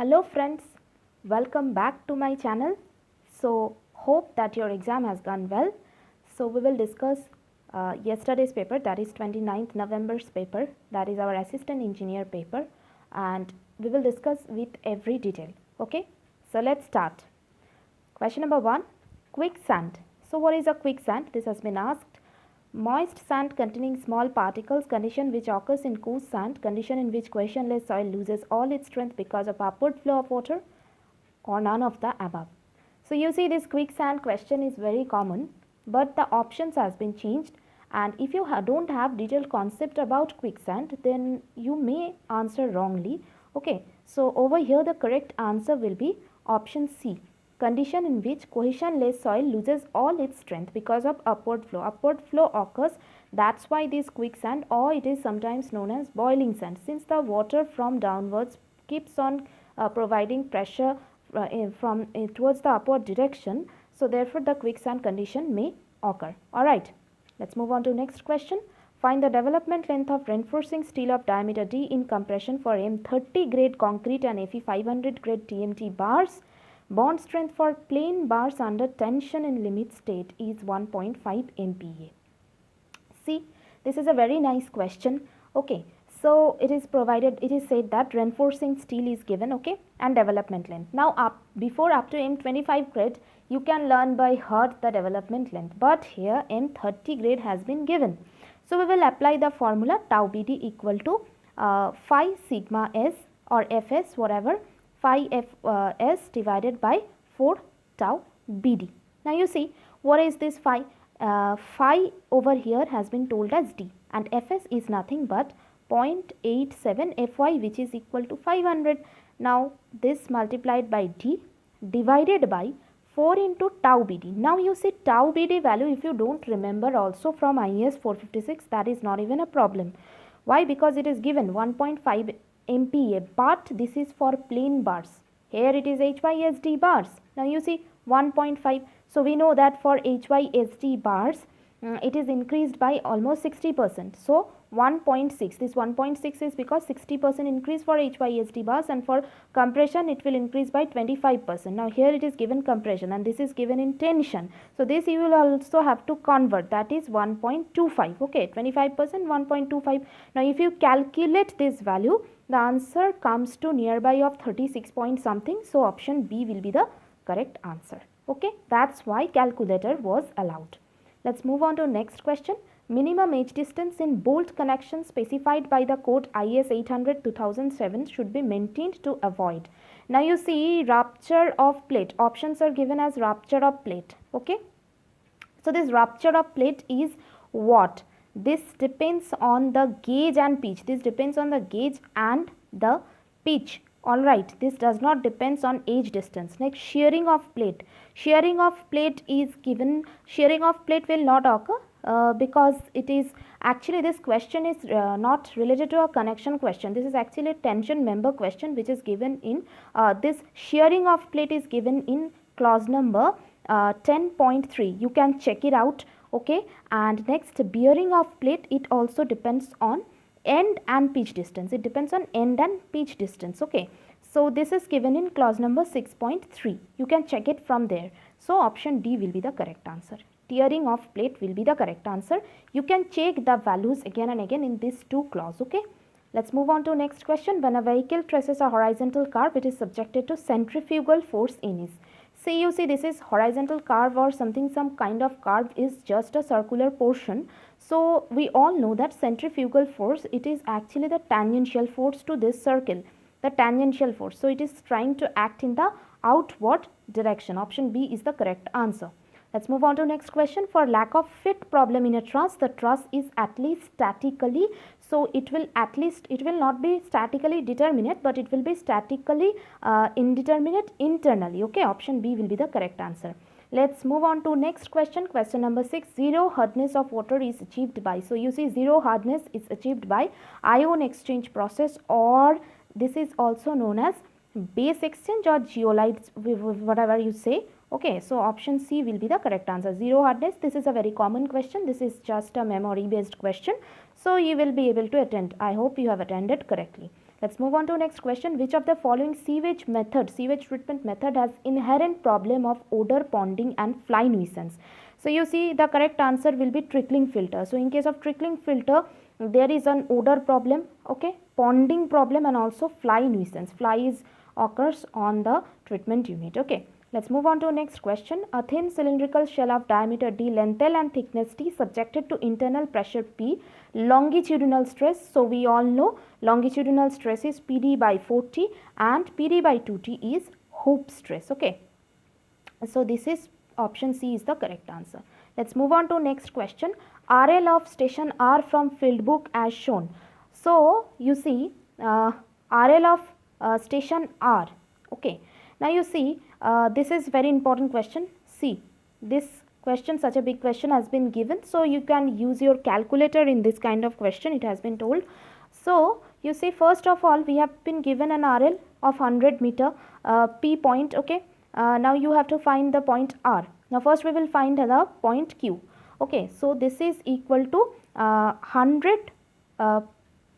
Hello friends, welcome back to my channel. So hope that your exam has gone well. So we will discuss yesterday's paper, that is 29th November's paper, that is our assistant engineer paper, and we will discuss with every detail. Okay, so let's start. Question number 1, quicksand. So what is a quicksand? This has been asked. Moist sand containing small particles, condition which occurs in coarse sand, condition in which questionless soil loses all its strength because of upward flow of water, or none of the above. So you see, this quicksand question is very common, but the options has been changed, and if you don't have detailed concept about quicksand, then you may answer wrongly. Okay, so over here the correct answer will be option C, condition in which cohesionless soil loses all its strength because of upward flow. Upward flow occurs, that's why this quicksand, or it is sometimes known as boiling sand, since the water from downwards keeps on providing pressure from towards the upward direction, so therefore the quicksand condition may occur. Alright, let's move on to next question. Find the development length of reinforcing steel of diameter D in compression for M30 grade concrete and Fe 500 grade TMT bars. Bond strength for plain bars under tension in limit state is 1.5 MPa. See, this is a very nice question. Okay, so it is said that reinforcing steel is given, okay, and development length. Now before up to M25 grade, you can learn by heart the development length, but here M30 grade has been given. So we will apply the formula tau BD equal to phi sigma S or Fs, whatever, phi S divided by 4 tau BD. Now you see, what is this phi? Phi over here has been told as D, and Fs is nothing but 0.87 Fy, which is equal to 500. Now this multiplied by D divided by 4 into tau BD. Now you see, tau BD value, if you don't remember also from IAS 456, that is not even a problem. Why? Because it is given 1.5 MPa, but this is for plain bars. Here it is HYSD bars. Now you see 1.5. So we know that for HYSD bars, it is increased by almost 60%. So 1.6. This 1.6 is because 60% increase for HYSD bars, and for compression it will increase by 25%. Now here it is given compression and this is given in tension. So this you will also have to convert, that is 1.25. Okay, 25%, 1.25. Now if you calculate this value, the answer comes to nearby of 36 point something. So option B will be the correct answer. Okay, that's why calculator was allowed. Let's move on to next question. Minimum edge distance in bolt connection specified by the code IS 800/2007 should be maintained to avoid. Now you see, rupture of plate. Options are given as rupture of plate. Okay. So this rupture of plate is what? This depends on the gauge and pitch. This depends on the gauge and the pitch. Alright, this does not depends on edge distance. Next, shearing of plate. Shearing of plate is given. Shearing of plate will not occur because it is actually, this question is not related to a connection question. This is actually a tension member question which is given in this shearing of plate is given in clause number 10.3. You can check it out. Okay, and next, bearing of plate, it also depends on end and pitch distance. It depends on end and pitch distance. Okay, so this is given in clause number 6.3. You can check it from there. So option D will be the correct answer. Tearing of plate will be the correct answer. You can check the values again and again in these two clause. Okay, let's move on to next question. When a vehicle traces a horizontal curve, it is subjected to centrifugal force in is. See, you see, this is horizontal curve or something, some kind of curve is just a circular portion. So we all know that centrifugal force, it is actually the tangential force to this circle, the tangential force. So it is trying to act in the outward direction. Option B is the correct answer. Let's move on to next question. For lack of fit problem in a truss, the truss is at least statically, so it will not be statically determinate, but it will be statically indeterminate internally. Okay, option B will be the correct answer. Let's move on to next question. Question number 6. Zero hardness of water is achieved by. So you see, zero hardness is achieved by ion exchange process, or this is also known as base exchange or zeolites, whatever you say. Okay, so option C will be the correct answer. Zero hardness, this is a very common question. This is just a memory based question. So you will be able to attend. I hope you have attended correctly. Let's move on to next question. Which of the following sewage treatment method has inherent problem of odor, ponding and fly nuisance? So you see the correct answer will be trickling filter. So in case of trickling filter, there is an odor problem, okay, ponding problem and also fly nuisance. Flies occurs on the treatment unit, okay. Let's move on to next question. A thin cylindrical shell of diameter d, length L and thickness T subjected to internal pressure P, longitudinal stress. So we all know longitudinal stress is PD by 4T and PD by 2T is hoop stress, okay. So this is option C is the correct answer. Let's move on to next question. RL of station R from field book as shown. So you see RL of station R, okay. Now you see this is very important question. See, this question, such a big question has been given, so you can use your calculator in this kind of question, it has been told. So you see, first of all we have been given an RL of 100 meter P point, okay. Now you have to find the point R. Now first we will find the point Q, okay. So this is equal to 100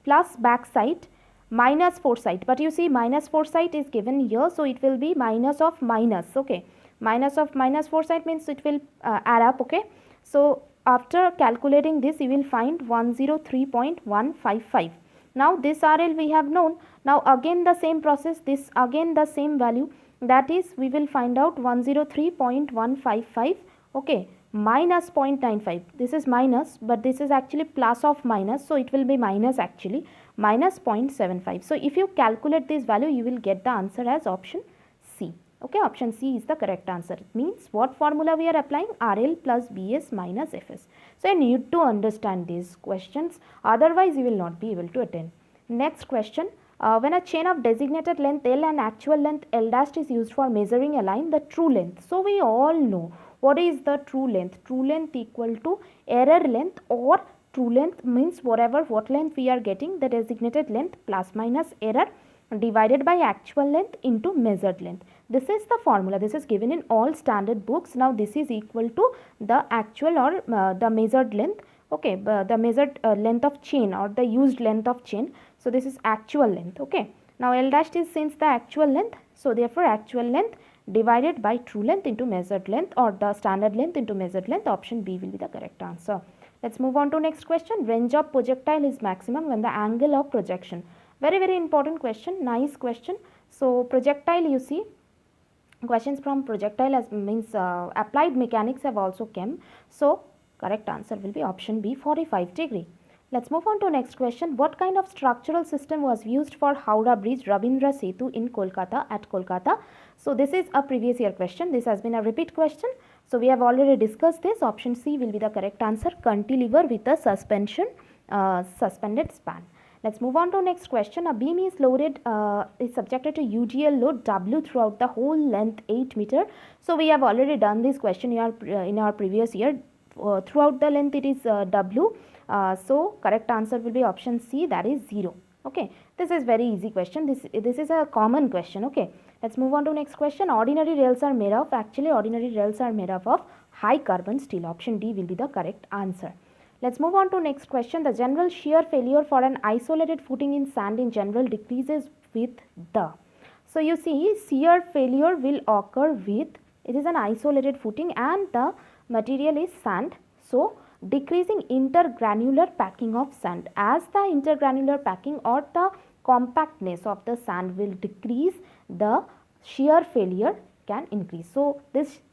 plus back side minus foresight, but you see minus foresight is given here, so it will be minus of minus, okay. Minus of minus foresight means it will add up, okay. So after calculating this you will find 103.155. Now this RL we have known. Now again the same process, this again the same value, that is we will find out 103.155, okay, minus 0.95. This is minus, but this is actually plus of minus, so it will be minus actually, minus 0.75. So if you calculate this value you will get the answer as option C, okay. Option C is the correct answer. It means what formula we are applying? RL plus BS minus FS. So I need to understand these questions, otherwise you will not be able to attend. Next question. When a chain of designated length L and actual length L dash is used for measuring a line, the true length. So we all know what is the true length. True length equal to error length, or true length means what length we are getting, the designated length plus minus error divided by actual length into measured length. This is the formula. This is given in all standard books. Now this is equal to the actual or the measured length, okay, the measured length of chain or the used length of chain. So this is actual length, okay. Now L dash is since the actual length, so therefore actual length divided by true length into measured length, or the standard length into measured length. Option B will be the correct answer. Let's move on to next question. Range of projectile is maximum when the angle of projection. Very important question, nice question. So projectile, you see, questions from projectile as means applied mechanics have also come. So correct answer will be option B, 45 degree. Let's move on to next question. What kind of structural system was used for Howrah Bridge, Rabindra Setu in Kolkata, at Kolkata? So this is a previous year question. This has been a repeat question. So we have already discussed this. Option C will be the correct answer. Cantilever with a suspension, suspended span. Let's move on to next question. A beam is loaded, is subjected to UDL load W throughout the whole length 8 meter. So we have already done this question in our previous year. Throughout the length it is W. So correct answer will be option C, that is 0. Okay, this is very easy question. This is a common question. Okay, let's move on to next question. Ordinary rails are made of, actually ordinary rails are made up of high carbon steel. Option D will be the correct answer. Let's move on to next question. The general shear failure for an isolated footing in sand in general decreases with the. So you see, shear failure will occur with, it is an isolated footing and the material is sand. So decreasing intergranular packing of sand. As the intergranular packing or the compactness of the sand will decrease, the shear failure can increase. So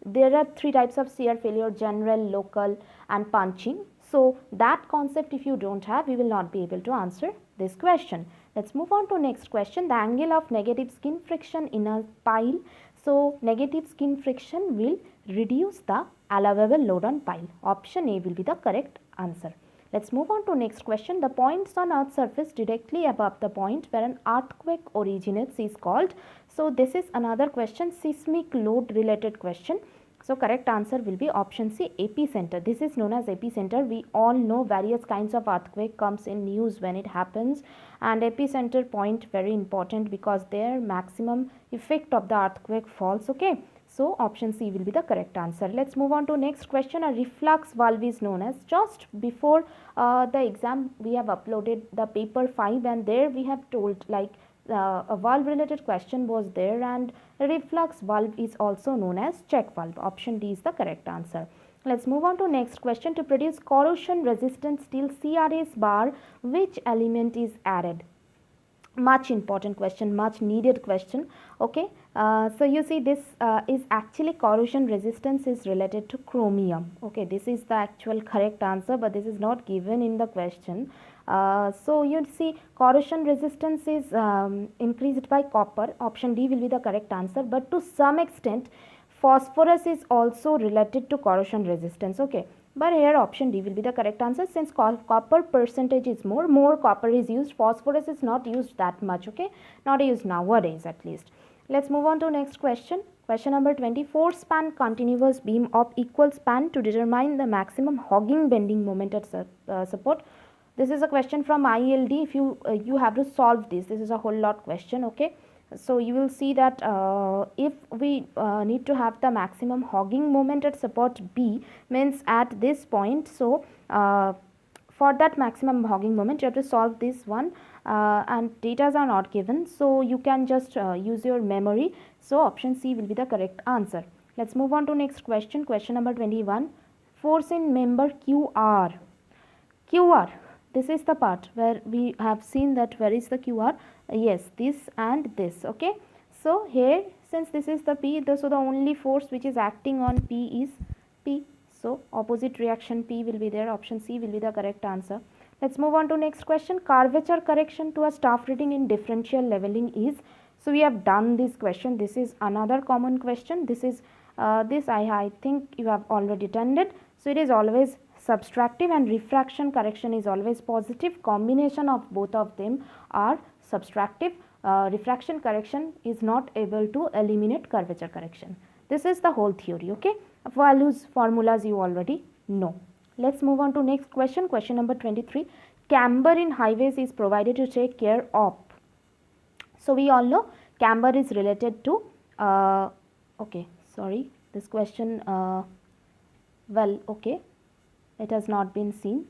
there are three types of shear failure: general, local and punching. So that concept if you don't have, you will not be able to answer this question. Let's move on to next question. The angle of negative skin friction in a pile. So negative skin friction will reduce the allowable load on pile. Option A will be the correct answer. Let's move on to next question. The points on earth's surface directly above the point where an earthquake originates is called. So this is another question, seismic load related question. So correct answer will be option C, epicenter. This is known as epicenter. We all know various kinds of earthquake comes in news when it happens, and epicenter point very important because their maximum effect of the earthquake falls. Okay, So option C will be the correct answer. Let's move on to next question. A reflux valve is known as. Just before the exam we have uploaded the paper 5, and there we have told like a valve related question was there, and reflux valve is also known as check valve. Option D is the correct answer. Let's move on to next question. To produce corrosion resistant steel CRS bar, which element is added? Much important question, much needed question. Okay, so you see this is actually corrosion resistance is related to chromium. Okay, this is the actual correct answer, but this is not given in the question. So you see corrosion resistance is increased by copper. Option D will be the correct answer, but to some extent phosphorus is also related to corrosion resistance. Okay, but here option D will be the correct answer, since copper percentage is more copper is used, phosphorus is not used that much. Okay, not used nowadays at least. Let's move on to next question. Question number 24. Span continuous beam of equal span to determine the maximum hogging bending moment at support. This is a question from ILD. If you have to solve this is a whole lot question. Okay, so you will see that if we need to have the maximum hogging moment at support B, means at this point. So for that maximum hogging moment you have to solve this one, and datas are not given, so you can just use your memory. So option C will be the correct answer. Let's move on to next question. Question number 21. Force in member QR. QR, this is the part where we have seen that where is the QR. Yes, this and this. Okay, so here since this is the P, so the only force which is acting on P is P, so opposite reaction P will be there. Option C will be the correct answer. Let's move on to next question. Curvature correction to a staff reading in differential leveling is. So we have done this question. This is another common question. This is this I think you have already attended. So it is always subtractive, and refraction correction is always positive. Combination of both of them are subtractive. Refraction correction is not able to eliminate curvature correction. This is the whole theory. Okay, values formulas you already know. Let's move on to next question. Question number 23. Camber in highways is provided to take care of. So we all know camber is related to okay, sorry, this question well, okay, it has not been seen.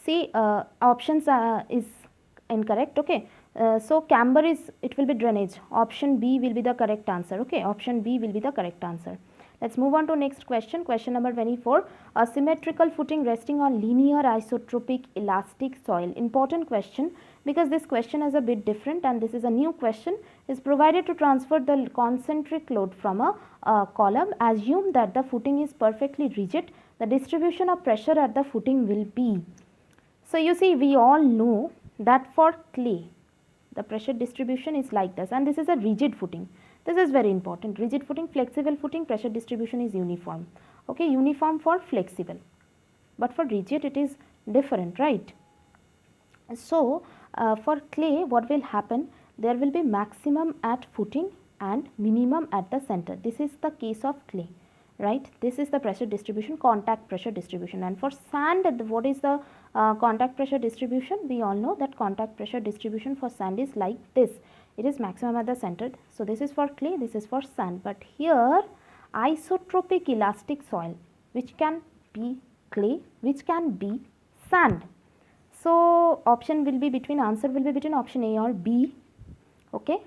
See, options is incorrect. Okay, so camber is, it will be drainage. Option B will be the correct answer. Okay, option B will be the correct answer. Let's move on to next question. Question number 24. A symmetrical footing resting on linear isotropic elastic soil. Important question, because this question is a bit different and this is a new question. Is provided to transfer the concentric load from a column. Assume that the footing is perfectly rigid. The distribution of pressure at the footing will be. So you see, we all know that for clay the pressure distribution is like this, and this is a rigid footing. This is very important. Rigid footing, flexible footing, pressure distribution is uniform. Okay, uniform for flexible, but for rigid it is different, right? So for clay what will happen, there will be maximum at footing and minimum at the center. This is the case of clay, right? This is the pressure distribution, contact pressure distribution. And for sand, what is the contact pressure distribution? We all know that contact pressure distribution for sand is like this. It is maximum at the center. So this is for clay, this is for sand. But here isotropic elastic soil, which can be clay, which can be sand. So option will be between, answer will be between option A or B. Okay,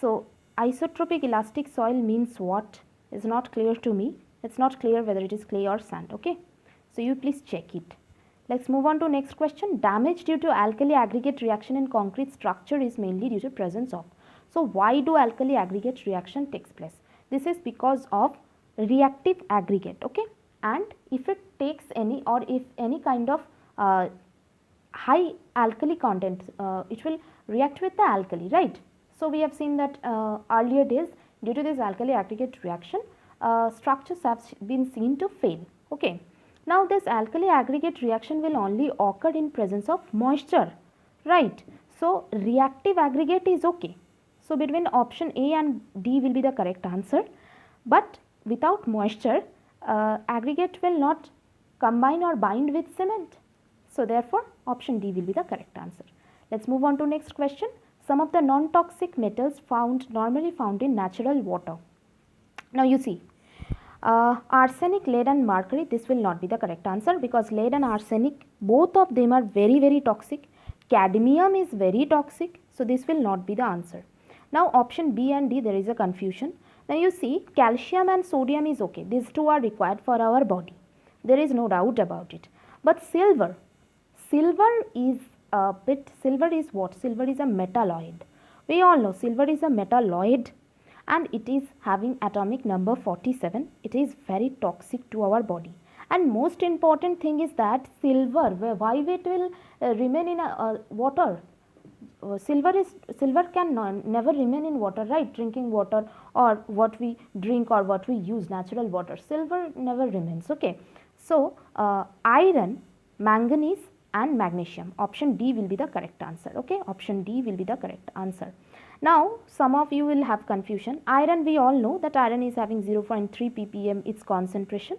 so isotropic elastic soil means what is not clear to me. It's not clear whether it is clay or sand. Okay, so you please check it. Let's move on to next question. Damage due to alkali aggregate reaction in concrete structure is mainly due to presence of. So why do alkali aggregate reaction takes place? This is because of reactive aggregate. Okay, and if it takes any, or if any kind of high alkali content, it will react with the alkali, right? So we have seen that earlier days, due to this alkali aggregate reaction, structures have been seen to fail. Okay, now this alkali aggregate reaction will only occur in presence of moisture, right? So reactive aggregate is okay. So between option A and D will be the correct answer, but without moisture aggregate will not combine or bind with cement. So therefore option D will be the correct answer. Let's move on to next question. some of the non-toxic metals normally found in natural water. Now you see, arsenic, lead and mercury, this will not be the correct answer because lead and arsenic, both of them are very toxic. Cadmium is very toxic, so this will not be the answer. Now option B and D, there is a confusion. Now you see, calcium and sodium is okay. These two are required for our body. There is no doubt about it. But silver is silver is what? Silver is a metalloid. We all know silver is a metalloid and it is having atomic number 47. It is very toxic to our body. And most important thing is that silver, why it will remain in water? Silver can never remain in water, right? Drinking water or what we drink or what we use, natural water. Silver never remains, okay. So, iron, manganese and magnesium. Option D will be the correct answer, okay. Option D will be the correct answer. Now, some of you will have confusion. Iron, we all know that iron is having 0.3 ppm its concentration,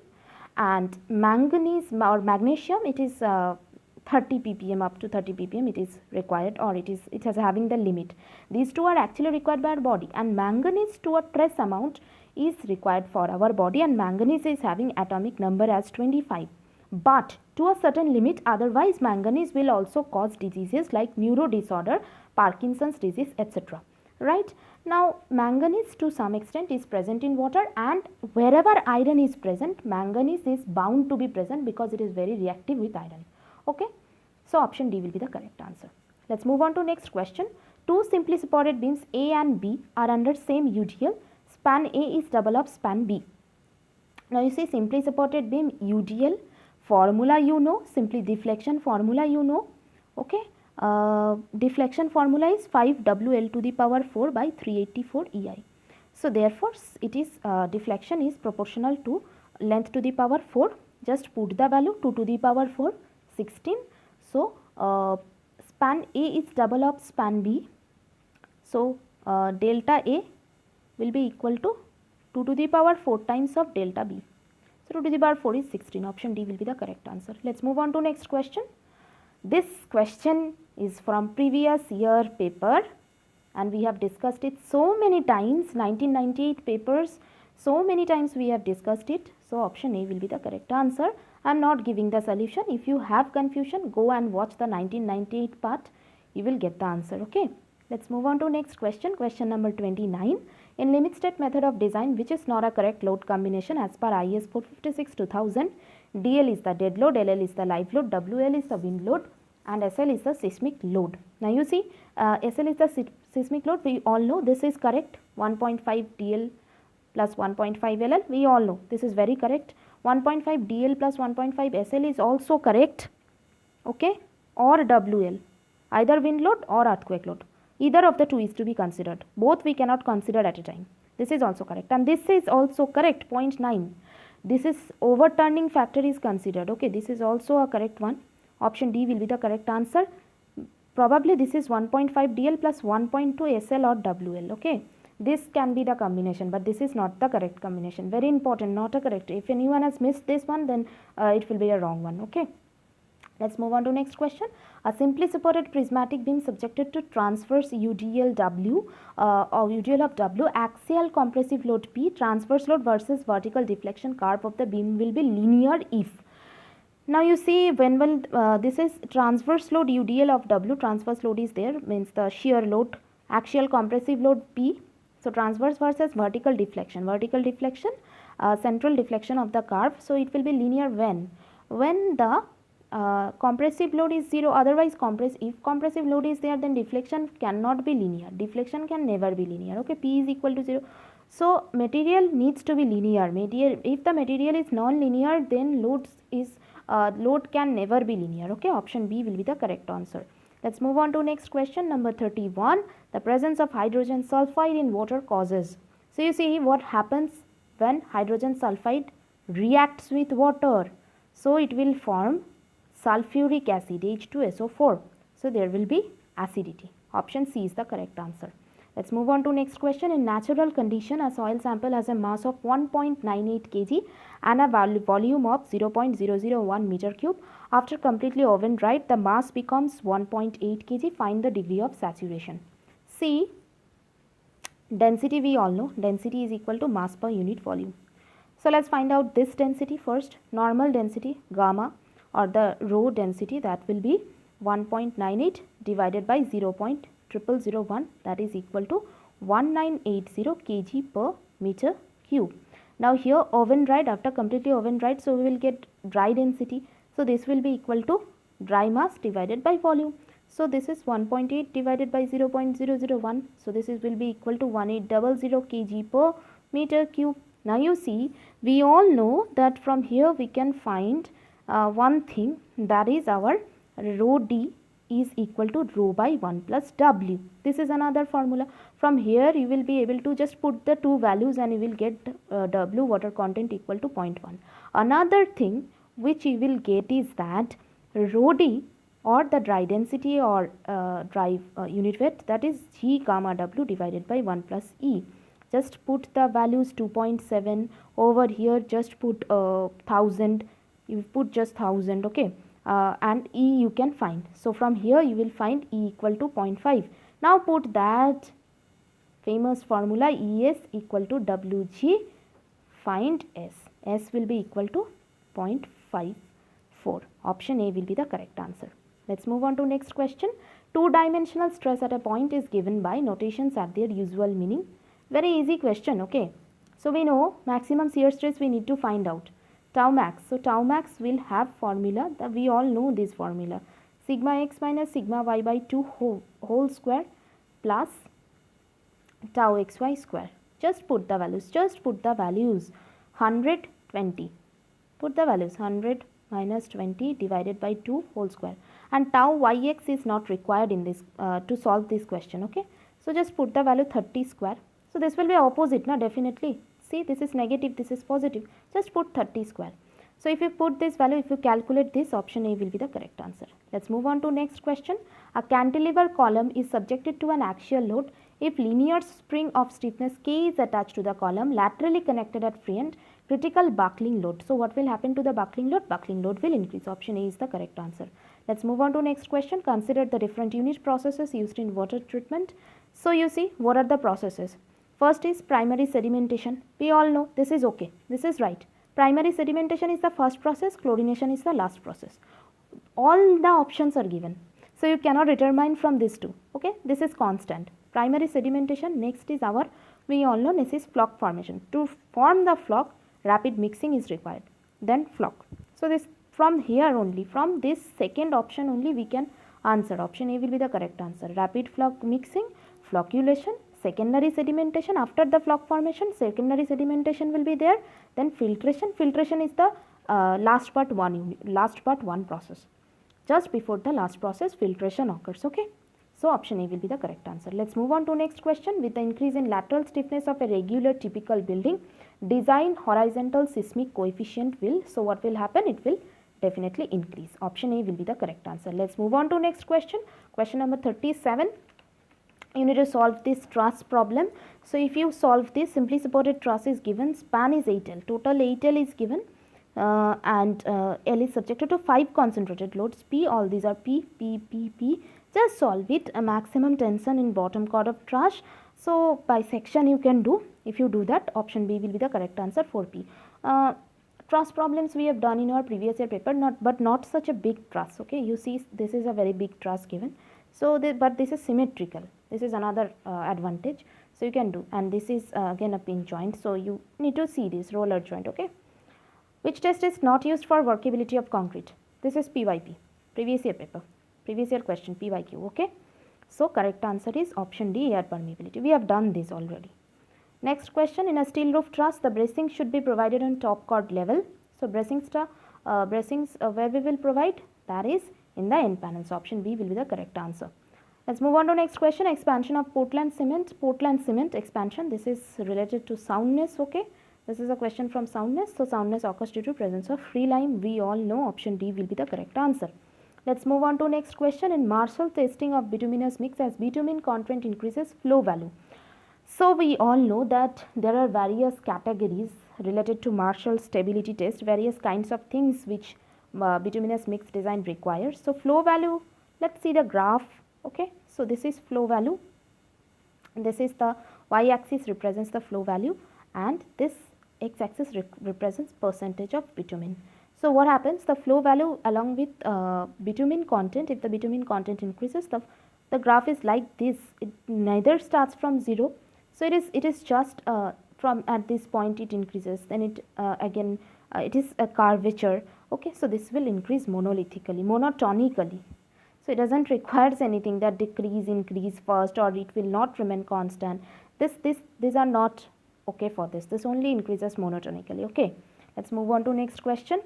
and manganese or magnesium, it is 30 ppm, up to 30 ppm it is required, or it has having the limit. These two are actually required by our body, and manganese to a trace amount is required for our body, and manganese is having atomic number as 25, but to a certain limit, otherwise manganese will also cause diseases like neuro disorder, Parkinson's disease, etc. Right? Now manganese to some extent is present in water, and wherever iron is present, manganese is bound to be present because it is very reactive with iron. Okay, so option D will be the correct answer. Let's move on to next question. Two simply supported beams A and B are under same UDL. Span A is double of span B. Now you see, simply supported beam UDL formula you know, simply deflection formula you know. Okay, deflection formula is 5WL to the power 4 by 384 EI. So therefore it is deflection is proportional to length to the power 4. Just put the value 2 to the power 4, 16. So span A is double of span B. So delta A will be equal to 2 to the power 4 times of delta B. So 2 to the power 4 is 16. Option D will be the correct answer. Let's move on to next question. This question is from previous year paper and we have discussed it so many times, 1998 papers, so many times we have discussed it. So option A will be the correct answer. I am not giving the solution. If you have confusion, go and watch the 1998 part. You will get the answer. Okay. Let's move on to next question. Question number 29. In limit state method of design, which is not a correct load combination as per IS 456-2000, DL is the dead load, LL is the live load, WL is the wind load, and SL is the seismic load. Now you see, SL is the seismic load. We all know this is correct. 1.5 DL plus 1.5 LL. We all know this is very correct. 1.5 DL plus 1.5 SL is also correct. Okay, or WL, either wind load or earthquake load. Either of the two is to be considered. Both we cannot consider at a time. This is also correct, and this is also correct. 0.9. This is overturning factor is considered. Okay, this is also a correct one. Option D will be the correct answer. Probably this is 1.5 DL plus 1.2 SL or WL. Okay, this can be the combination, but this is not the correct combination. Very important, not a correct. If anyone has missed this one, then it will be a wrong one. Okay. Let's move on to next question. A simply supported prismatic beam subjected to transverse UDL W or UDL of W, axial compressive load P, transverse load versus vertical deflection curve of the beam will be linear if. Now you see, when will this is transverse load UDL of W, transverse load is there, means the shear load, axial compressive load P. So transverse versus vertical deflection, central deflection of the curve. So it will be linear when the compressive load is 0, otherwise if compressive load is there, then deflection cannot be linear. Deflection can never be linear. Okay, P is equal to 0. So material needs to be linear. If the material is non-linear, then load can never be linear. Okay, option B will be the correct answer. Let's move on to next question, number 31. The presence of hydrogen sulfide in water causes. So you see what happens when hydrogen sulfide reacts with water. So it will form sulfuric acid, H2SO4. So there will be acidity. Option C is the correct answer. Let's move on to next question. In natural condition, a soil sample has a mass of 1.98 kg and a volume of 0.001 meter cube. After completely oven dried, the mass becomes 1.8 kg. Find the degree of saturation. See, density we all know, density is equal to mass per unit volume. So let's find out this density first. Normal density gamma or the rho density, that will be 1.98 divided by 0.0001, that is equal to 1980 kg per meter cube. Now here oven dried, after completely oven dried, so we will get dry density. So this will be equal to dry mass divided by volume. So this is 1.8 divided by 0.001. So this is will be equal to 1800 kg per meter cube. Now you see, we all know that from here we can find one thing, that is our rho d is equal to rho by 1 plus w. This is another formula. From here you will be able to just put the two values and you will get w water content equal to 0.1. Another thing which you will get is that rho d or the dry density or dry unit weight, that is G gamma W divided by 1 plus E. Just put the values 2.7 over here, just put 1000, you put just 1000, okay, and E you can find. So from here you will find E equal to 0.5. Now put that famous formula ES equal to WG, find S. S will be equal to 0.54. Option A will be the correct answer. Let's move on to next question. Two-dimensional stress at a point is given by notations at their usual meaning. Very easy question, okay. So we know maximum shear stress we need to find out. Tau max. So tau max will have formula, that we all know this formula. Sigma x minus sigma y by 2 whole square plus tau xy square. Just put the values. 120. Put the values 100 minus 20 divided by 2 whole square. And tau yx is not required in this to solve this question, okay. So just put the value 30 square. So this will be opposite, na, definitely. See, this is negative, this is positive. Just put 30 square. So if you put this value, if you calculate this, option A will be the correct answer. Let's move on to next question. A cantilever column is subjected to an axial load if linear spring of stiffness K is attached to the column laterally connected at free end, critical buckling load. So what will happen to the buckling load? Buckling load will increase. Option A is the correct answer. Let's move on to next question. Consider the different unit processes used in water treatment. So you see, what are the processes? First is primary sedimentation. We all know this is okay. This is right. Primary sedimentation is the first process, chlorination is the last process. All the options are given. So you cannot determine from these two. Okay, this is constant. Primary sedimentation. Next is our, we all know this is floc formation. To form the floc, rapid mixing is required. Then floc. So this from here only, from this second option only we can answer. Option A will be the correct answer. Rapid floc mixing, flocculation, secondary sedimentation. After the floc formation, secondary sedimentation will be there. Then filtration. Filtration is the last part one process. Just before the last process, filtration occurs. Okay. So option A will be the correct answer. Let's move on to next question. With the increase in lateral stiffness of a regular typical building, design horizontal seismic coefficient will. So what will happen? It will definitely increase. Option A will be the correct answer. Let's move on to next question. Question number 37. You need to solve this truss problem. So if you solve this, simply supported truss is given, span is 8L, total 8L is given, and L is subjected to 5 concentrated loads P, all these are P. Just solve it. A maximum tension in bottom chord of truss. So by section you can do. If you do that, option B will be the correct answer for P. Truss problems we have done in our previous year paper, but not such a big truss. Okay, you see this is a very big truss given. So but this is symmetrical. This is another advantage. So you can do, and this is again a pin joint. So you need to see this roller joint. Okay. Which test is not used for workability of concrete? This is PYP, previous year paper, previous year question, PYQ. Okay. So correct answer is option D, air permeability. We have done this already. Next question, in a steel roof truss, the bracing should be provided on top chord level. So bracings where we will provide, that is in the end panels. Option B will be the correct answer. Let's move on to next question. Expansion of Portland cement. Portland cement expansion. This is related to soundness. Okay. This is a question from soundness. So soundness occurs due to presence of free lime. We all know option D will be the correct answer. Let's move on to next question. In Marshall testing of bituminous mix, as bitumen content increases, flow value. So we all know that there are various categories related to Marshall stability test, various kinds of things which bituminous mix design requires. So flow value, let's see the graph. Okay, so this is flow value. This is the y-axis represents the flow value, and this x-axis represents percentage of bitumen. So what happens, the flow value along with bitumen content, if the bitumen content increases, the graph is like this. It neither starts from 0, so it is just from at this point it increases, then it again it is a curvature. Okay, so this will increase monotonically. So it doesn't requires anything that decrease, increase first, or it will not remain constant. These are not okay for this. This only increases monotonically. Okay, let's move on to next question.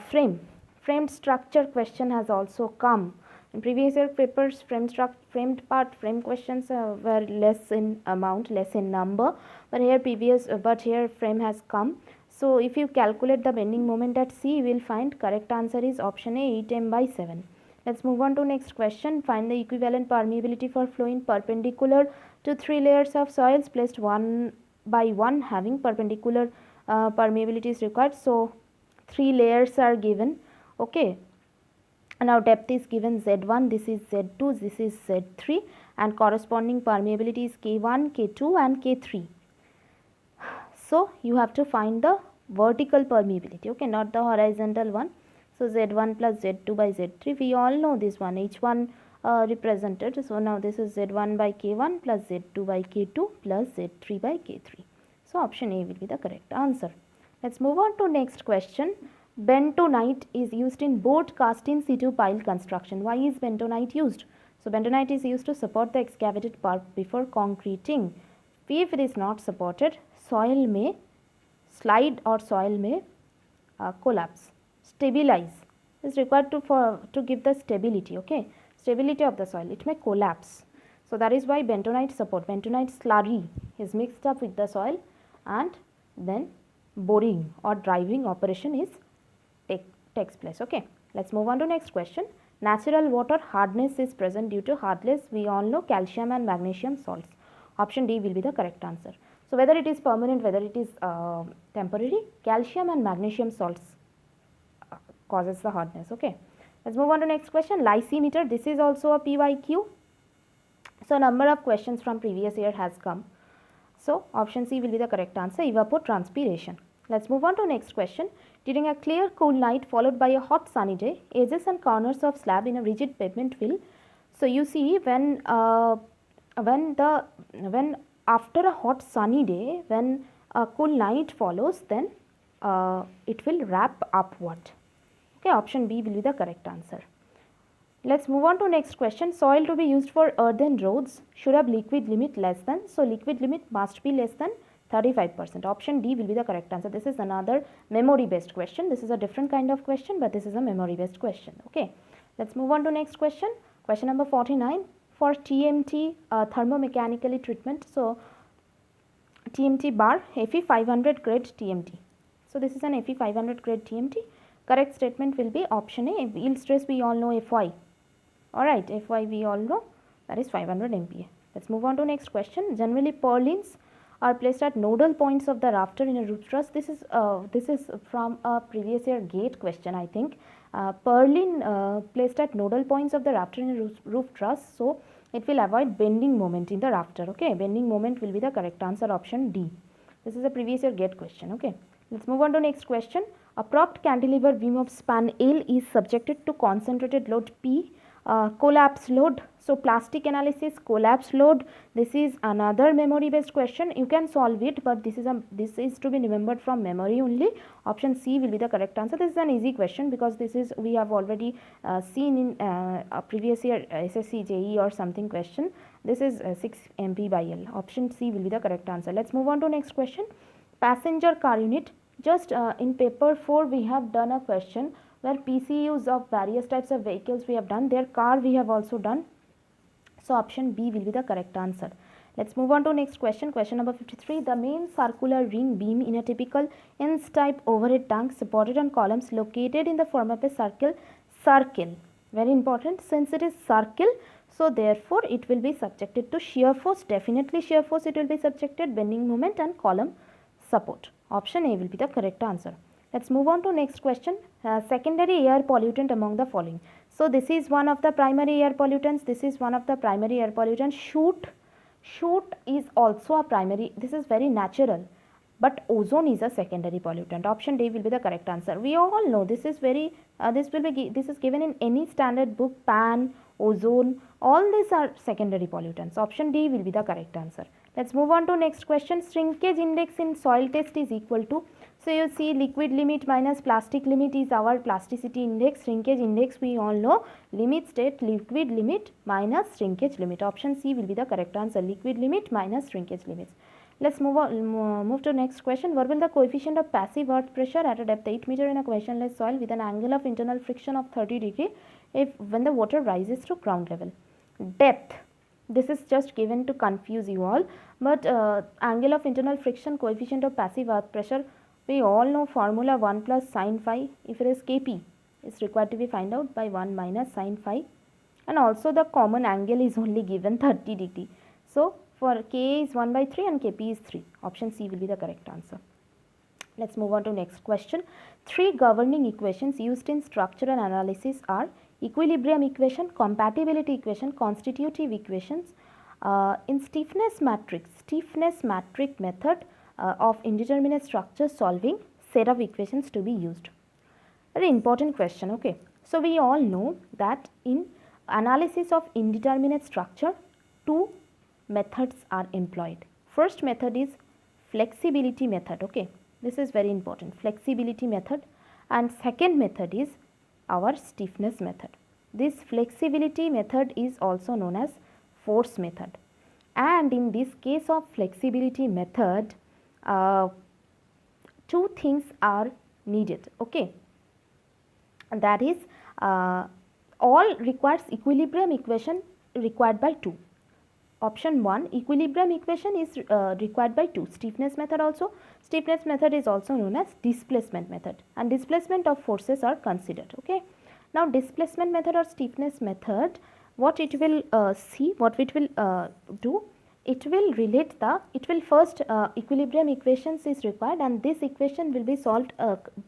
Framed structure question has also come. In previous year papers, frame questions were less in amount, less in number, but here frame has come. So if you calculate the bending moment at C, you will find correct answer is option A, 8m/7. Let's move on to next question. Find the equivalent permeability for flow in perpendicular to 3 layers of soils placed one by one having perpendicular permeability is required. So 3 layers are given. Okay, now depth is given Z1, this is Z2, this is Z3, and corresponding permeability is K1, K2 and K3. So you have to find the vertical permeability, okay, not the horizontal one. So Z1 plus Z2 by Z3, we all know this one, H1 represented. So now this is Z1 by K1 plus Z2 by K2 plus Z3 by K3. So option A will be the correct answer. Let's move on to next question. Bentonite is used in board cast in situ pile construction. Why is bentonite used? So bentonite is used to support the excavated part before concreting. If it is not supported, soil may slide or soil may collapse. Stabilize is required to give the stability, okay, stability of the soil. It may collapse. So that is why bentonite support. Bentonite slurry is mixed up with the soil, and then boring or driving operation is takes place. Okay, let's move on to next question. Natural water hardness is present due to hardness, we all know, calcium and magnesium salts. Option D will be the correct answer. So whether it is permanent, whether it is temporary, calcium and magnesium salts causes the hardness. Okay, let's move on to next question. Lysimeter, this is also a PYQ. So number of questions from previous year has come. So option C will be the correct answer, evapotranspiration. Let's move on to next question. During a clear cool night followed by a hot sunny day, edges and corners of slab in a rigid pavement will, so you see when after a hot sunny day, when a cool night follows, then it will wrap upward. Okay, option B will be the correct answer. Let's move on to next question. Soil to be used for earthen roads should have liquid limit less than, so liquid limit must be less than 35%. Option D will be the correct answer. This is another memory based question. This is a different kind of question, but this is a memory based question. Okay, let's move on to next question. Question number 49. For TMT thermomechanically treatment, so TMT bar Fe 500 grade TMT. So this is an Fe 500 grade TMT. Correct statement will be option A. Yield stress we all know Fy. Alright, Fy we all know, that is 500 MPa. Let's move on to next question. Generally purlins are placed at nodal points of the rafter in a roof truss. This is from a previous year GATE question, I think. Purlin placed at nodal points of the rafter in a roof truss, so it will avoid bending moment in the rafter. Okay, bending moment will be the correct answer, option D. This is a previous year GATE question. Okay, let's move on to next question. A propped cantilever beam of span L is subjected to concentrated load P, collapse load. So plastic analysis, collapse load. This is another memory based question. You can solve it, but this is to be remembered from memory only. Option C will be the correct answer. This is an easy question because this is we have already seen in a previous year SSC JE or something question. This is 6 MP by L. Option C will be the correct answer. Let's move on to next question. Passenger car unit. Just in paper 4 we have done a question where PCUs of various types of vehicles we have done. Their car we have also done. So option B will be the correct answer. Let's move on to next question. Question number 53. The main circular ring beam in a typical INS type overhead tank supported on columns located in the form of a circle. Very important, since it is circle, so therefore it will be subjected to shear force. Definitely shear force it will be subjected, bending moment and column support. Option A will be the correct answer. Let's move on to next question. Secondary air pollutant among the following. So this is one of the primary air pollutants. This is one of the primary air pollutants. Soot is also a primary, this is very natural, but ozone is a secondary pollutant. Option D will be the correct answer. We all know this is very, this is given in any standard book. Pan, ozone, all these are secondary pollutants. Option D will be the correct answer. Let's move on to next question. Shrinkage index in soil test is equal to, so you see liquid limit minus plastic limit is our plasticity index. Shrinkage index we all know, limit state liquid limit minus shrinkage limit. Option C will be the correct answer, liquid limit minus shrinkage limits. Let's move to next question. What will the coefficient of passive earth pressure at a depth 8 meter in a questionless soil with an angle of internal friction of 30 degree if when the water rises to ground level? Depth. This is just given to confuse you all, but angle of internal friction, coefficient of passive earth pressure, we all know formula 1 plus sine phi. If it is Kp, is required to be find out by 1 minus sine phi, and also the common angle is only given 30 degree. So for K is 1 by 3 and Kp is 3. Option C will be the correct answer. Let's move on to next question. Three governing equations used in structural analysis are equilibrium equation, compatibility equation, constitutive equations. In stiffness matrix method of indeterminate structure solving set of equations to be used. Very important question. Okay, so we all know that in analysis of indeterminate structure, two methods are employed. First method is flexibility method. Okay, this is very important, flexibility method, and second method is our stiffness method. This flexibility method is also known as force method, and in this case of flexibility method, two things are needed. Okay, and that is all requires equilibrium equation required by 2. Option 1, equilibrium equation is required by 2. Stiffness method also. Stiffness method is also known as displacement method, and displacement of forces are considered. Okay. Now displacement method or stiffness method, what it will what it will do, it will relate the, it will first equilibrium equations is required, and this equation will be solved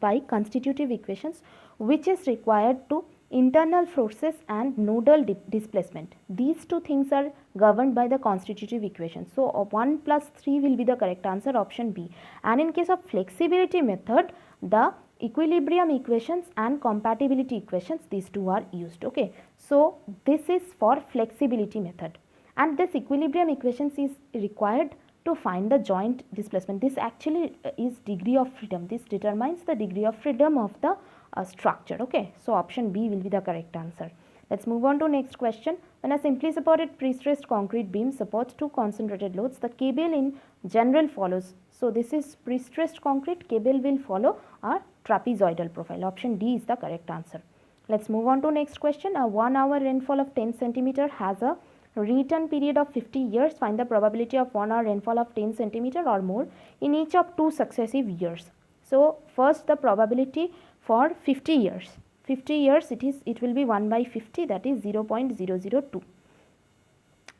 by constitutive equations, which is required to internal forces and nodal displacement. These two things are governed by the constitutive equation. So 1 plus 3 will be the correct answer, option B. And in case of flexibility method, the equilibrium equations and compatibility equations, these two are used. Okay, so this is for flexibility method, and this equilibrium equations is required to find the joint displacement. This actually is degree of freedom. This determines the degree of freedom of the structure. Okay, so option B will be the correct answer. Let's move on to next question. When a simply supported pre-stressed concrete beam supports two concentrated loads, the cable in general follows. So this is pre-stressed concrete, cable will follow a trapezoidal profile. Option D is the correct answer. Let's move on to next question. A 1 hour rainfall of 10 centimeter has a return period of 50 years. Find the probability of 1 hour rainfall of 10 centimeter or more in each of two successive years. So first the probability for 50 years. 50 years it will be 1 by 50, that is 0.002.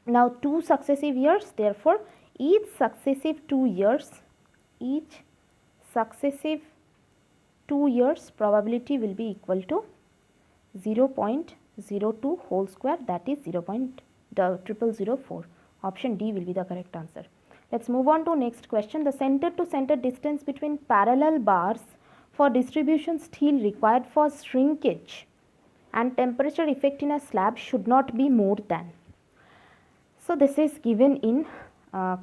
Now two successive years, therefore each successive 2 years probability will be equal to 0.02 whole square, that is 0.0004. Option D will be the correct answer. Let's move on to next question. The center to center distance between parallel bars for distribution steel required for shrinkage and temperature effect in a slab should not be more than. So this is given in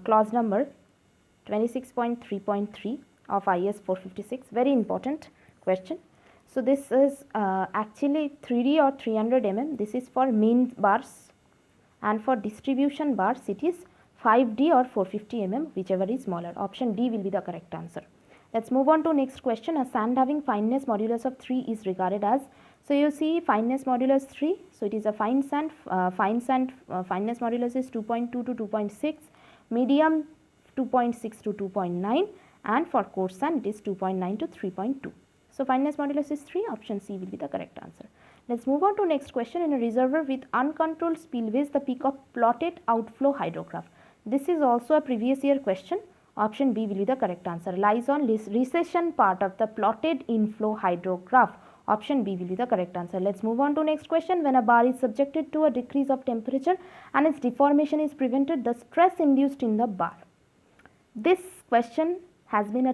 clause number 26.3.3 of IS 456. Very important question. So this is actually 3D or 300 mm. This is for main bars, and for distribution bars it is 5D or 450 mm, whichever is smaller. Option D will be the correct answer. Let's move on to next question. A sand having fineness modulus of 3 is regarded as, so you see fineness modulus 3, so it is a fine sand, fineness modulus is 2.2 to 2.6, medium 2.6 to 2.9, and for coarse sand it is 2.9 to 3.2. So fineness modulus is 3, option C will be the correct answer. Let's move on to next question. In a reservoir with uncontrolled spillways, the peak of plotted outflow hydrograph. This is also a previous year question. Option B will be the correct answer. Lies on recession part of the plotted inflow hydrograph Option B will be the correct answer. Let's move on to next question. When a bar is subjected to a decrease of temperature and its deformation is prevented, the stress induced in the bar. This question has been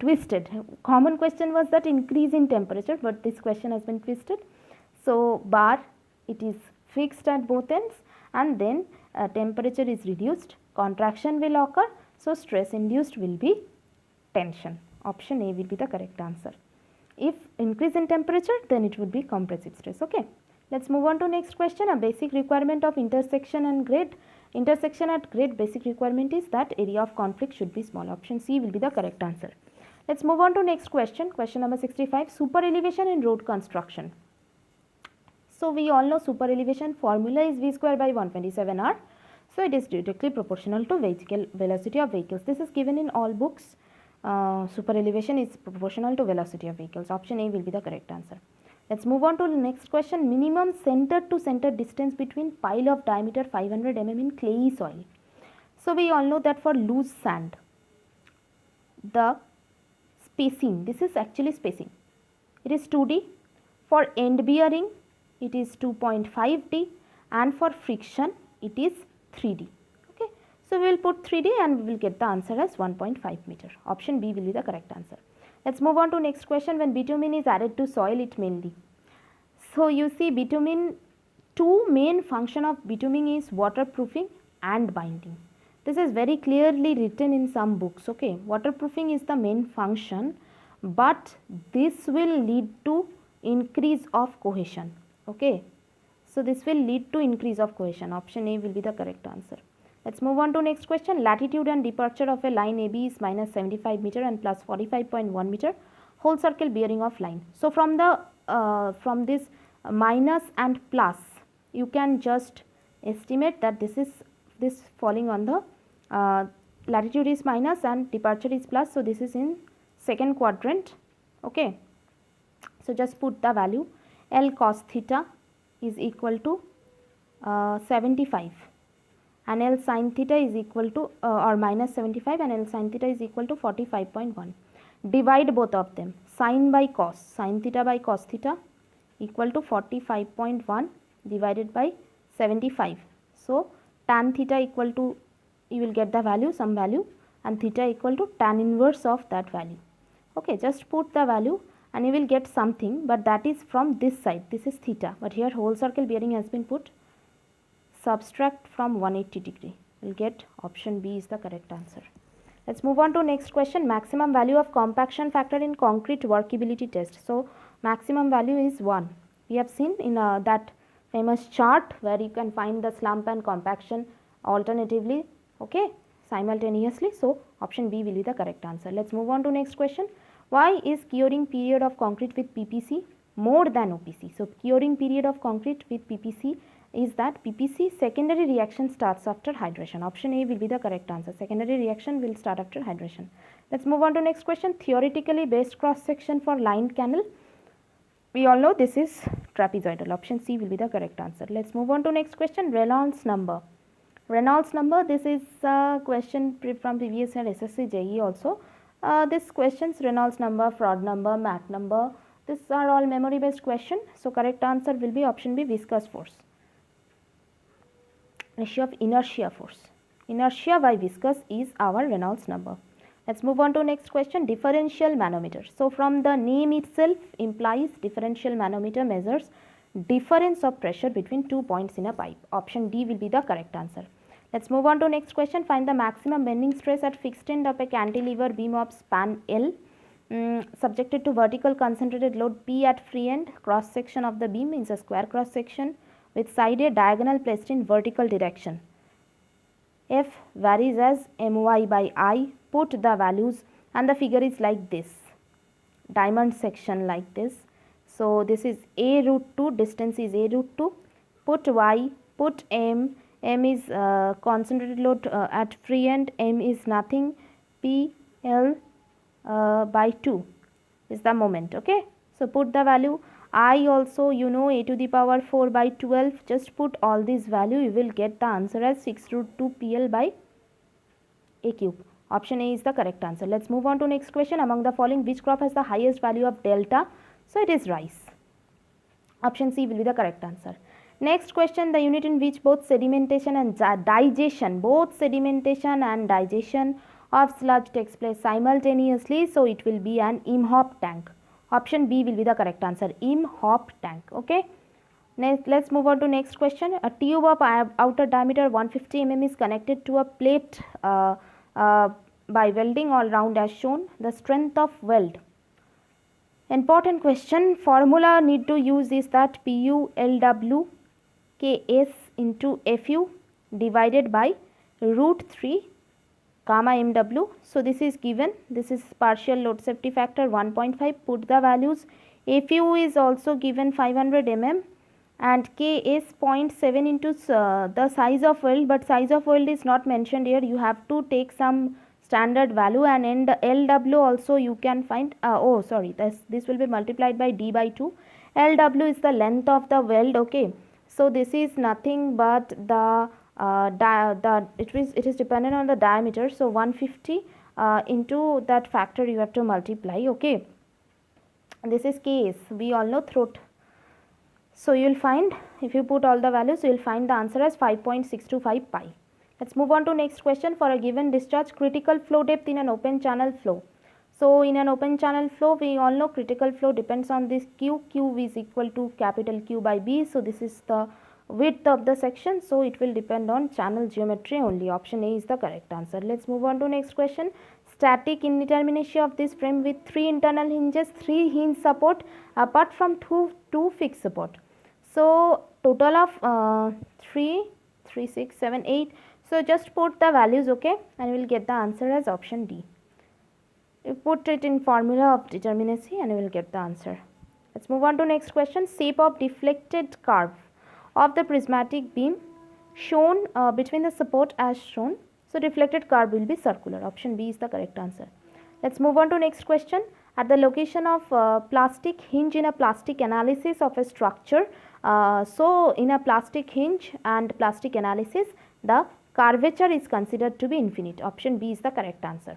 twisted. Common question was that increase in temperature, but this question has been twisted. So bar, it is fixed at both ends, and then temperature is reduced, contraction will occur, so stress induced will be tension. Option A will be the correct answer. If increase in temperature, then it would be compressive stress. Okay, let's move on to next question. A basic requirement of intersection and grade. Intersection at grade, basic requirement is that area of conflict should be small. Option C will be the correct answer. Let's move on to next question. Question number 65. Super elevation in road construction. So we all know super elevation formula is V square by 127R. So it is directly proportional to vehicle velocity of vehicles. This is given in all books. Super elevation is proportional to velocity of vehicles. Option A will be the correct answer. Let's move on to the next question. Minimum center to center distance between pile of diameter 500 mm in clayey soil. So we all know that for loose sand, the spacing, this is actually spacing, it is 2D. For end bearing, it is 2.5D, and for friction, it is 3D. Okay, so we will put 3D and we will get the answer as 1.5 meter. Option B will be the correct answer. Let's move on to next question. When bitumen is added to soil, it mainly. So you see, bitumen, two main function of bitumen is waterproofing and binding. This is very clearly written in some books. Okay, waterproofing is the main function, but this will lead to increase of cohesion. Okay, so this will lead to increase of cohesion. Option A will be the correct answer. Let's move on to next question. Latitude and departure of a line AB is minus 75 meter and plus 45.1 meter, whole circle bearing of line. So from the from this minus and plus, you can just estimate that this falling on the latitude is minus and departure is plus. So this is in second quadrant. Okay, so just put the value. L cos theta is equal to 75 and L sin theta is equal to or minus 75 and L sin theta is equal to 45.1. Divide both of them. Sin by cos, sin theta by cos theta equal to 45.1 divided by 75. So tan theta equal to, you will get the value, some value, and theta equal to tan inverse of that value. Okay, just put the value and you will get something, but that is from this side. This is theta, but here whole circle bearing has been put. Subtract from 180 degree. You will get option B is the correct answer. Let's move on to next question. Maximum value of compaction factor in concrete workability test. So maximum value is 1. We have seen in that famous chart where you can find the slump and compaction alternatively, okay, simultaneously. So option B will be the correct answer. Let's move on to next question. Why is curing period of concrete with PPC more than OPC? So curing period of concrete with PPC is that PPC secondary reaction starts after hydration. Option A will be the correct answer. Secondary reaction will start after hydration. Let's move on to next question. Theoretically based cross section for lined canal. We all know this is trapezoidal. Option C will be the correct answer. Let's move on to next question. Reynolds number. Reynolds number, this is a question from previous year SSC JE also. This questions Reynolds number, Froude number, Mach number, these are all memory based question. So correct answer will be option B, viscous force. Ratio of inertia force. Inertia by viscous is our Reynolds number. Let's move on to next question. Differential manometer. So from the name itself implies differential manometer measures difference of pressure between 2 points in a pipe. Option D will be the correct answer. Let's move on to next question. Find the maximum bending stress at fixed end of a cantilever beam of span L subjected to vertical concentrated load P at free end. Cross section of the beam is a square cross section with side A diagonal placed in vertical direction. F varies as my by I. Put the values and the figure is like this. Diamond section like this. So this is A root 2, distance is A root 2. Put Y, put M. M is concentrated load at free end, M is nothing, P L by 2 is the moment. Okay, so put the value. I also, you know, a to the power 4 by 12, just put all these value, you will get the answer as 6 root 2 PL by A cube. Option A is the correct answer. Let's move on to next question. Among the following, which crop has the highest value of delta? So it is rice. Option C will be the correct answer. Next question, the unit in which both sedimentation and digestion of sludge takes place simultaneously, so it will be an Imhoff tank. Option B will be the correct answer, Imhoff tank. Okay. Next, let's move on to next question. A tube of outer diameter 150 mm is connected to a plate by welding all round as shown. The strength of weld. Important question. Formula need to use is that PU/LW KS into FU divided by root 3 gamma MW. So this is given. This is partial load safety factor 1.5. Put the values. FU is also given 500 mm and K is 0.7 into the size of weld, but size of weld is not mentioned here. You have to take some standard value, and in the LW also you can find this will be multiplied by D by 2. LW is the length of the weld. Okay, so this is nothing but the it is dependent on the diameter, so 150 into that factor you have to multiply. Okay, this is case, we all know throat. So you will find, if you put all the values, you will find the answer as 5.625 pi. Let's move on to next question. For a given discharge, critical flow depth in an open channel flow. So in an open channel flow, we all know critical flow depends on this Q. Q is equal to capital Q by B. So this is the width of the section. So it will depend on channel geometry only. Option A is the correct answer. Let's move on to next question. Static indeterminacy of this frame with 3 internal hinges, 3 hinge support apart from two fixed support. So total of 3, 6, 7, 8. So just put the values, okay, and you will get the answer as option D. You put it in formula of determinacy and you will get the answer. Let's move on to next question. Shape of deflected curve of the prismatic beam shown between the support as shown. So deflected curve will be circular. Option B is the correct answer. Let's move on to next question. At the location of plastic hinge in a plastic analysis of a structure. So in a plastic hinge and plastic analysis, the curvature is considered to be infinite. Option B is the correct answer.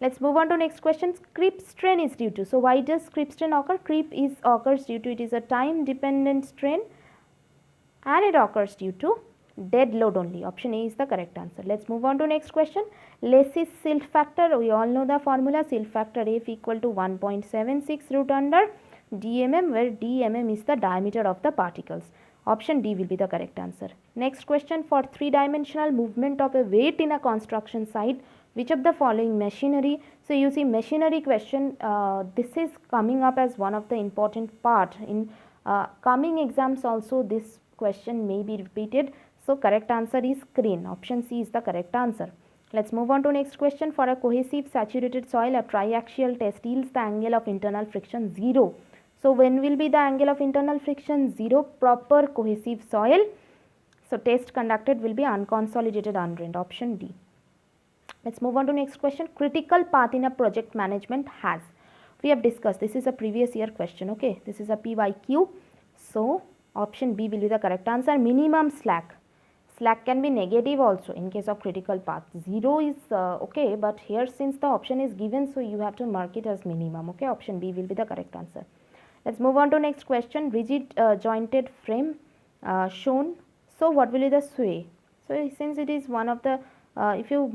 Let's move on to next question. Creep strain is due to. So why does creep strain occur? Creep occurs due to, it is a time dependent strain and it occurs due to dead load only. Option A is the correct answer. Let's move on to next question. Lacy's silt factor, we all know the formula. Silt factor F equal to 1.76 root under dmm, where dmm is the diameter of the particles. Option D will be the correct answer. Next question. For 3-dimensional movement of a weight in a construction site, which of the following machinery? So you see machinery question, this is coming up as one of the important part in coming exams also. This question may be repeated. So correct answer is crane. Option C is the correct answer. Let's move on to next question. For a cohesive saturated soil, a triaxial test yields the angle of internal friction 0. So when will be the angle of internal friction 0? Proper cohesive soil. So test conducted will be unconsolidated undrained. Option D. Let's move on to next question. Critical path in a project management has. We have discussed, this is a previous year question. Okay, this is a PYQ. So option B will be the correct answer. Minimum slack. Slack can be negative also in case of critical path. 0 is okay, but here since the option is given, so you have to mark it as minimum. Okay, option B will be the correct answer. Let's move on to next question. Rigid jointed frame shown. So what will be the sway? So since it is one of the, if you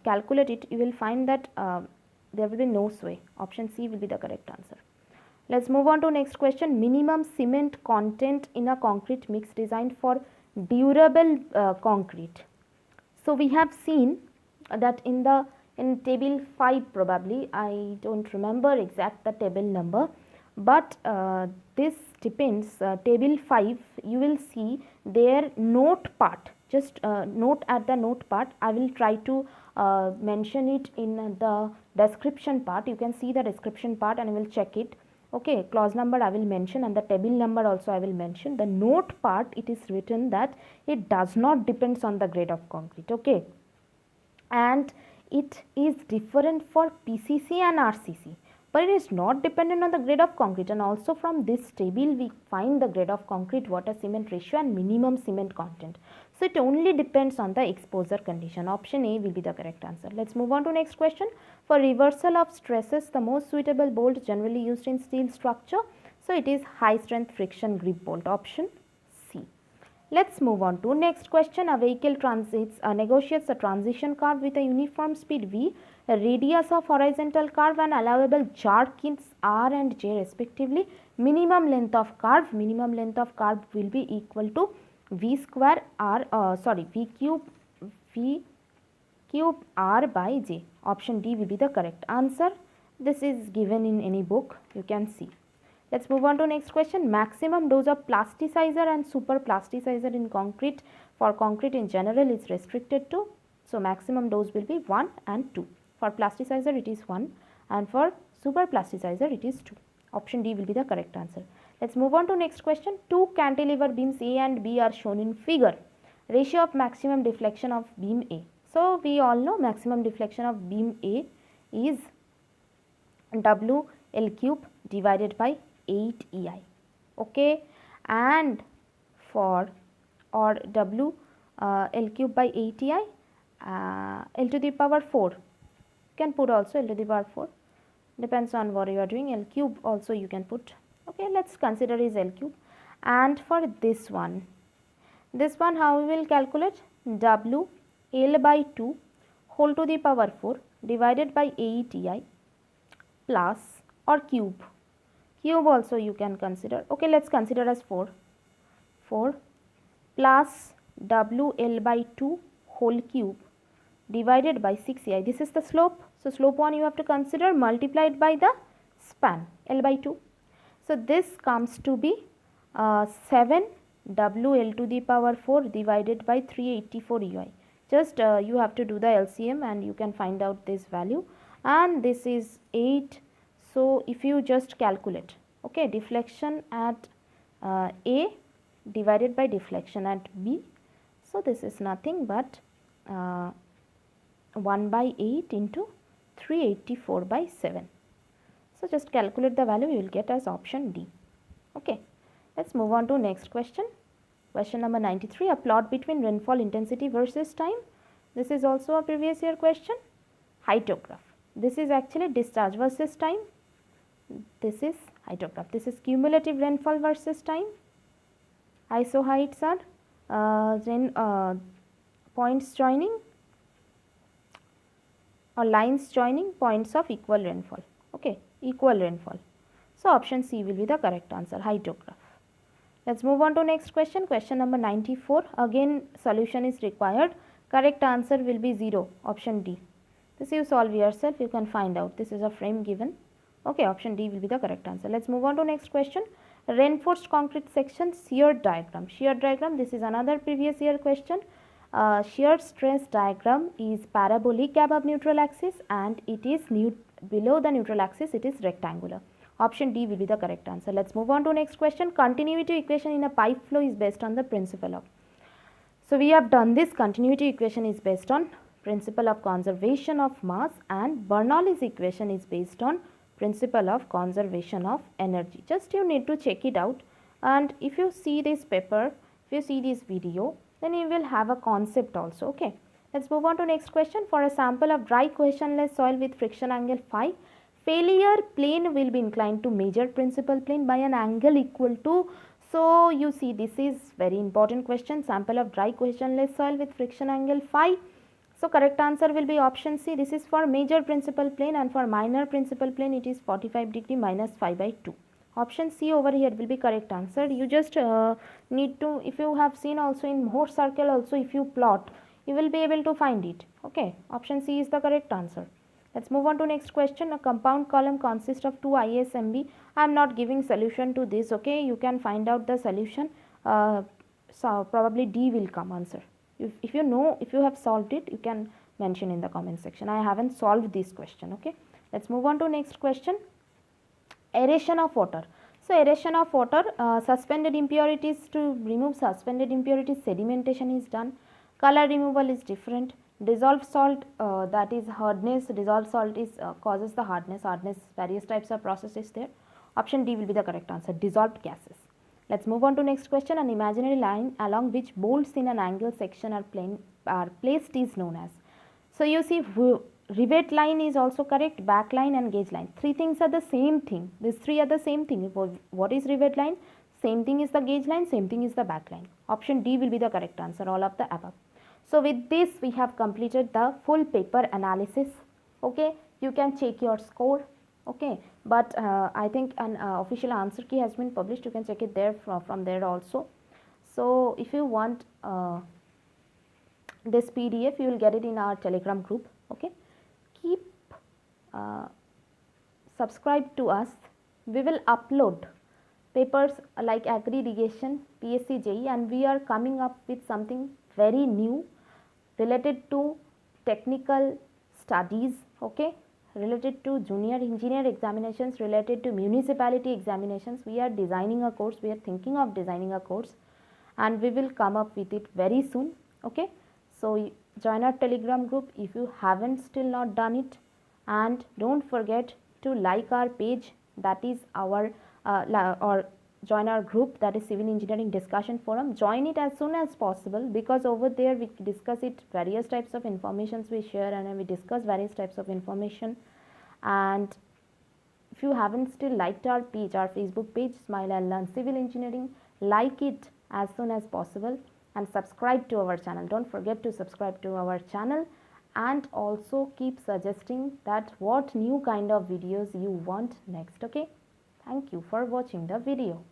calculate it, you will find that there will be no sway. Option C will be the correct answer. Let's move on to next question. Minimum cement content in a concrete mix designed for durable concrete. So we have seen that in table 5, probably, I don't remember exact the table number, but this depends. Table 5, you will see their note part. Just note at the note part. I will try to mention it in the description part. You can see the description part and I will check it. Okay, clause number I will mention and the table number also I will mention. The note part, it is written that it does not depends on the grade of concrete. Okay, and it is different for PCC and RCC, but it is not dependent on the grade of concrete. And also from this table we find the grade of concrete, water cement ratio and minimum cement content. So it only depends on the exposure condition. Option A will be the correct answer. Let's move on to next question. For reversal of stresses, the most suitable bolt generally used in steel structure. So it is high strength friction grip bolt, option C. Let's move on to next question. A vehicle negotiates a transition curve with a uniform speed v, a radius of horizontal curve and allowable jerk in r and j respectively. Minimum length of curve will be equal to v square r v cube r by j. Option D will be the correct answer. This is given in any book, you can see. Let's move on to next question. Maximum dose of plasticizer and super plasticizer in concrete, for concrete in general, is restricted to. So maximum dose will be 1 and 2. For plasticizer it is 1 and for super plasticizer it is 2. Option D will be the correct answer. Let's move on to next question. Two cantilever beams A and B are shown in figure. Ratio of maximum deflection of beam A. So we all know maximum deflection of beam A is WL cube divided by 8 EI. Okay, and for W L cube by 8 EI, L to the power 4. You can put also L to the power 4. Depends on what you are doing. L cube also you can put. Okay, let's consider is L cube. And for this one how we will calculate? W L by 2 whole to the power 4 divided by 8 EI plus or cube also you can consider. Okay, let's consider as 4 plus WL by 2 whole cube divided by 6 EI. This is the slope. So slope 1 you have to consider multiplied by the span L by 2. So this comes to be 7 WL to the power 4 divided by 384 EI. Just you have to do the LCM and you can find out this value, and this is 8. So if you just calculate, okay, deflection at A divided by deflection at B, so this is nothing but 1 by 8 into 384 by 7. So just calculate the value, you will get as option D. Okay, let's move on to next question. Question number 93, a plot between rainfall intensity versus time. This is also a previous year question. Hyetograph. This is actually discharge versus time. This is hyetograph. This is cumulative rainfall versus time. ISO heights are points joining or lines joining points of equal rainfall. Okay, equal rainfall. So option C will be the correct answer, hyetograph. Let's move on to next question. Question number 94. Again solution is required. Correct answer will be 0. Option D. This you solve yourself, you can find out. This is a frame given. Okay, option D will be the correct answer. Let's move on to next question. Reinforced concrete section shear diagram. Shear diagram, this is another previous year question. Shear stress diagram is parabolic above neutral axis and it is below the neutral axis, it is rectangular. Option D will be the correct answer. Let's move on to next question. Continuity equation in a pipe flow is based on the principle of. So we have done this. Continuity equation is based on principle of conservation of mass, and Bernoulli's equation is based on principle of conservation of energy. Just you need to check it out, and if you see this paper, if you see this video, then you will have a concept also. Okay, let's move on to next question. For a sample of dry cohesionless soil with friction angle phi, failure plane will be inclined to major principal plane by an angle equal to. So you see, this is very important question. Sample of dry cohesionless soil with friction angle phi. So correct answer will be option C. This is for major principal plane, and for minor principal plane it is 45 degree minus phi by 2. Option C over here will be correct answer. You just need to, if you have seen also in Morse circle also, if you plot, you will be able to find it. Okay, option C is the correct answer. Let's move on to next question. A compound column consists of two ISMB. I am not giving solution to this. Okay, you can find out the solution. So probably D will come answer. If you know, if you have solved it, you can mention in the comment section. I haven't solved this question. Okay, let's move on to next question. Aeration of water. So aeration of water, suspended impurities, to remove suspended impurities, sedimentation is done. Color removal is different. Dissolved salt, that is hardness. Dissolved salt is causes the hardness. Various types of processes there. Option D will be the correct answer. Dissolved gases. Let's move on to next question. An imaginary line along which bolts in an angle section are placed is known as. So you see, rivet line is also correct, back line and gauge line. Three things are the same thing. These three are the same thing. What is rivet line? Same thing is the gauge line, same thing is the back line. Option D will be the correct answer, all of the above. So with this we have completed the full paper analysis. Okay, you can check your score. Okay, but I think an official answer key has been published. You can check it there from there also. So if you want this PDF, you will get it in our Telegram group. Okay, keep subscribe to us. We will upload papers like agri irrigation, PSC JEE, and we are coming up with something very new related to technical studies. Okay, related to junior engineer examinations, related to municipality examinations. We are designing a course, we are thinking of designing a course, and we will come up with it very soon. Okay, so join our Telegram group if you haven't still not done it, and don't forget to like our page, that is our or join our group, that is Civil Engineering Discussion Forum. Join it as soon as possible, because over there we discuss it, various types of informations we share, and we discuss various types of information. And if you haven't still liked our page, our Facebook page, Smile and Learn Civil Engineering, like it as soon as possible and subscribe to our channel. Don't forget to subscribe to our channel, and also keep suggesting that what new kind of videos you want next. Okay, thank you for watching the video.